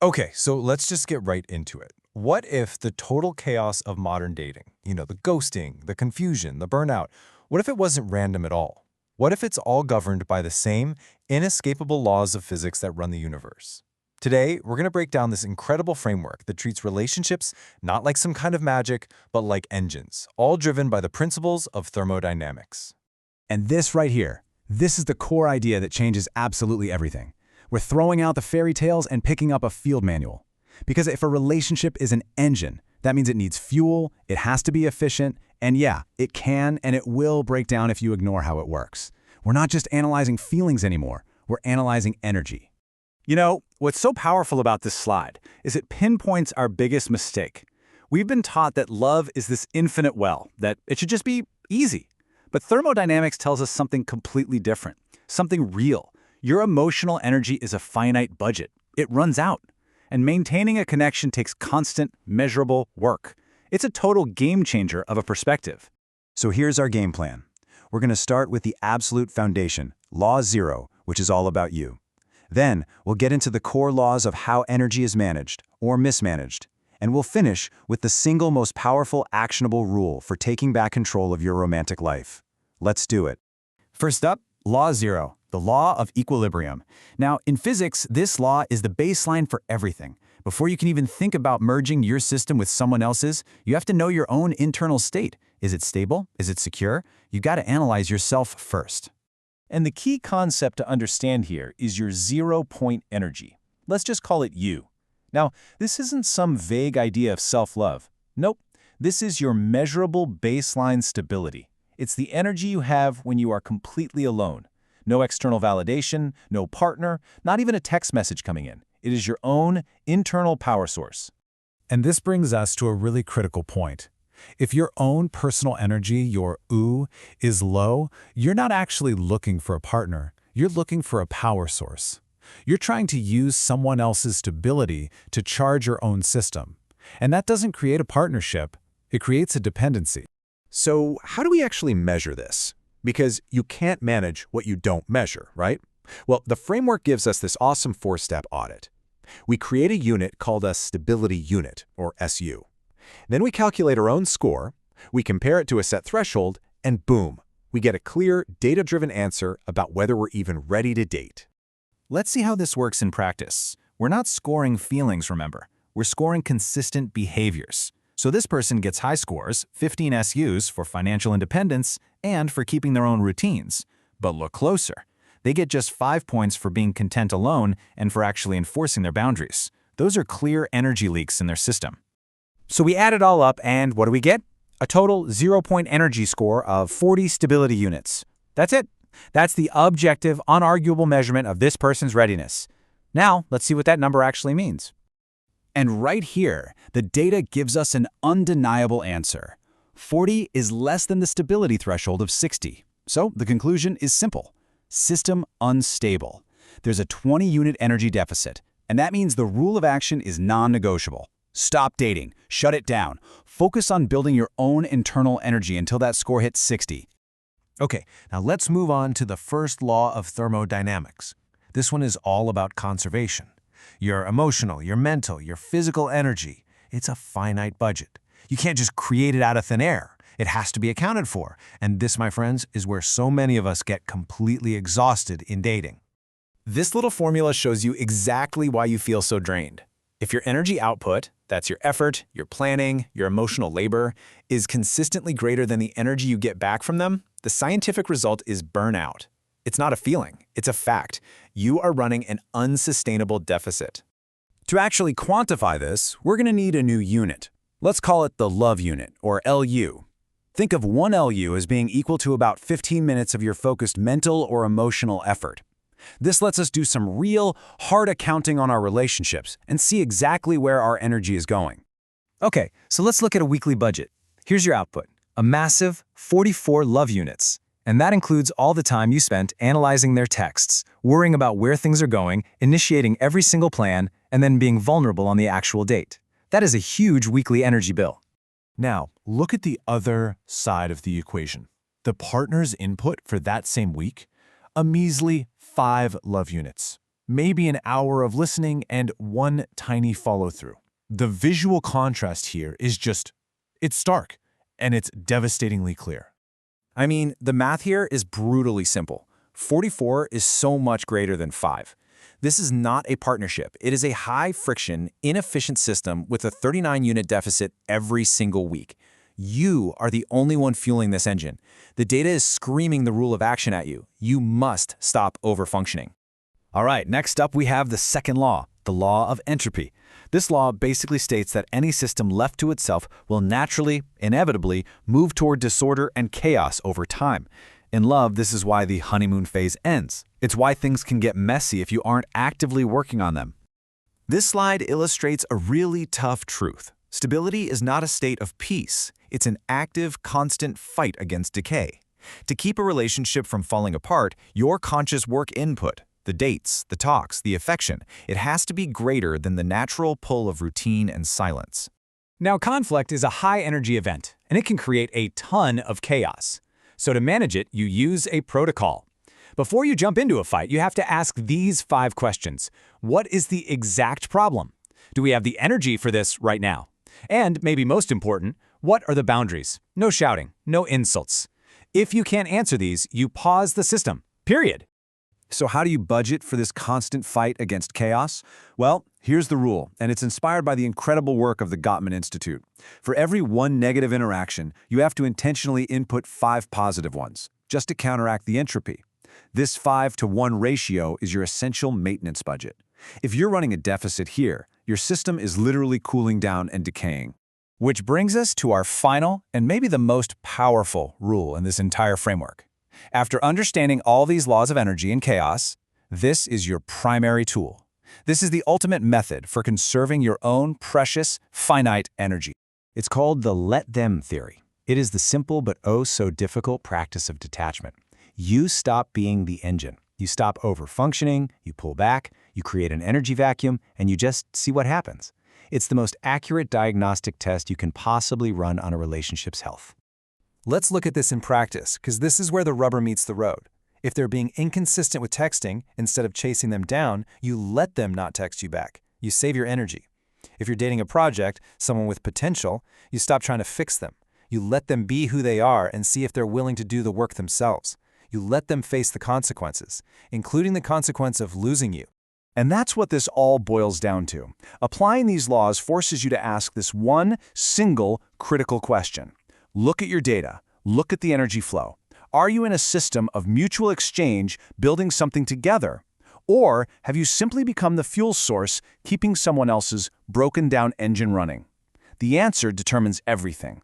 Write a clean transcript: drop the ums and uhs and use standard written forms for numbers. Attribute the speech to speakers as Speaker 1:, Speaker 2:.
Speaker 1: Okay, so let's just get right into it. What if the total chaos of modern dating, the ghosting, the confusion, the burnout, what if it wasn't random at all? What if it's all governed by the same inescapable laws of physics that run the universe? Today, we're going to break down this incredible framework that treats relationships not like some kind of magic, but like engines, all driven by the principles of thermodynamics.
Speaker 2: And this right here, this is the core idea that changes absolutely everything. We're throwing out the fairy tales and picking up a field manual. Because if a relationship is an engine, that means it needs fuel, it has to be efficient, and yeah, it can and it will break down if you ignore how it works. We're not just analyzing feelings anymore, we're analyzing energy. You know, what's so powerful about this slide is it pinpoints our biggest mistake. We've been taught that love is this infinite well, that it should just be easy. But thermodynamics tells us something completely different, something real. Your emotional energy is a finite budget. It runs out. And maintaining a connection takes constant, measurable work. It's a total game changer of a perspective.
Speaker 3: So here's our game plan. We're going to start with the absolute foundation, Law Zero, which is all about you. Then, we'll get into the core laws of how energy is managed, or mismanaged. And we'll finish with the single most powerful actionable rule for taking back control of your romantic life. Let's do it.
Speaker 2: First up, Law Zero, the law of equilibrium. Now, in physics, this law is the baseline for everything. Before you can even think about merging your system with someone else's, you have to know your own internal state. Is it stable? Is it secure? You got to analyze yourself first.
Speaker 4: And the key concept to understand here is your zero-point energy. Let's just call it you. Now, this isn't some vague idea of self-love. Nope, this is your measurable baseline stability. It's the energy you have when you are completely alone. No external validation, no partner, not even a text message coming in. It is your own internal power source.
Speaker 5: And this brings us to a really critical point. If your own personal energy, your ooh, is low, you're not actually looking for a partner. You're looking for a power source. You're trying to use someone else's stability to charge your own system. And that doesn't create a partnership. It creates a dependency.
Speaker 3: So how do we actually measure this? Because you can't manage what you don't measure, right? Well, the framework gives us this awesome four-step audit. We create a unit called a stability unit, or SU. Then we calculate our own score, we compare it to a set threshold, and boom, we get a clear, data-driven answer about whether we're even ready to date.
Speaker 4: Let's see how this works in practice. We're not scoring feelings, remember. We're scoring consistent behaviors. So this person gets high scores, 15 SUs for financial independence and for keeping their own routines. But look closer. They get just 5 points for being content alone and for actually enforcing their boundaries. Those are clear energy leaks in their system.
Speaker 2: So we add it all up, and what do we get? A total 0-point energy score of 40 stability units. That's it. That's the objective, unarguable measurement of this person's readiness. Now, let's see what that number actually means. And right here, the data gives us an undeniable answer. 40 is less than the stability threshold of 60. So the conclusion is simple. System unstable. There's a 20-unit energy deficit, and that means the rule of action is non-negotiable. Stop dating. Shut it down. Focus on building your own internal energy until that score hits 60.
Speaker 1: Okay, now let's move on to the first law of thermodynamics. This one is all about conservation. Your emotional, your mental, your physical energy, it's a finite budget. You can't just create it out of thin air. It has to be accounted for. And this, my friends, is where so many of us get completely exhausted in dating.
Speaker 2: This little formula shows you exactly why you feel so drained. If your energy output, that's your effort, your planning, your emotional labor, is consistently greater than the energy you get back from them, the scientific result is burnout. It's not a feeling, it's a fact. You are running an unsustainable deficit. To actually quantify this, we're going to need a new unit. Let's call it the love unit, or LU. Think of 1 LU as being equal to about 15 minutes of your focused mental or emotional effort. This lets us do some real, hard accounting on our relationships and see exactly where our energy is going.
Speaker 4: Okay, so let's look at a weekly budget. Here's your output, a massive 44 love units. And that includes all the time you spent analyzing their texts, worrying about where things are going, initiating every single plan, and then being vulnerable on the actual date. That is a huge weekly energy bill.
Speaker 6: Now, look at the other side of the equation. The partner's input for that same week, a measly 5 love units. maybe an hour of listening, and one tiny follow-through. The visual contrast here is it's stark, and it's devastatingly clear.
Speaker 4: I mean, the math here is brutally simple. 44 is so much greater than 5. This is not a partnership. It is a high-friction, inefficient system with a 39-unit deficit every single week. You are the only one fueling this engine. The data is screaming the rule of action at you. You must stop overfunctioning.
Speaker 2: All right, next up we have the second law, the law of entropy. This law basically states that any system left to itself will naturally, inevitably, move toward disorder and chaos over time. In love, this is why the honeymoon phase ends. It's why things can get messy if you aren't actively working on them.
Speaker 3: This slide illustrates a really tough truth. Stability is not a state of peace. It's an active, constant fight against decay. To keep a relationship from falling apart, your conscious work input, the dates, the talks, the affection, it has to be greater than the natural pull of routine and silence.
Speaker 2: Now, conflict is a high-energy event, and it can create a ton of chaos. So to manage it, you use a protocol. Before you jump into a fight, you have to ask these 5 questions. What is the exact problem? Do we have the energy for this right now? And maybe most important, what are the boundaries? No shouting, no insults. If you can't answer these, you pause the system, period.
Speaker 1: So how do you budget for this constant fight against chaos? Well, here's the rule, and it's inspired by the incredible work of the Gottman Institute. For every 1 negative interaction, you have to intentionally input 5 positive ones, just to counteract the entropy. This 5-to-1 ratio is your essential maintenance budget. If you're running a deficit here, your system is literally cooling down and decaying.
Speaker 4: Which brings us to our final and maybe the most powerful rule in this entire framework. After understanding all these laws of energy and chaos, this is your primary tool. This is the ultimate method for conserving your own precious, finite energy. It's called the let them theory. It is the simple but oh so difficult practice of detachment. You stop being the engine. You stop overfunctioning, you pull back, you create an energy vacuum, and you just see what happens. It's the most accurate diagnostic test you can possibly run on a relationship's health. Let's look at this in practice, because this is where the rubber meets the road. If they're being inconsistent with texting, instead of chasing them down, you let them not text you back. You save your energy. If you're dating a project, someone with potential, you stop trying to fix them. You let them be who they are and see if they're willing to do the work themselves. You let them face the consequences, including the consequence of losing you. And that's what this all boils down to. Applying these laws forces you to ask this one single critical question. Look at your data. Look at the energy flow. Are you in a system of mutual exchange, building something together? Or have you simply become the fuel source, keeping someone else's broken-down engine running? The answer determines everything.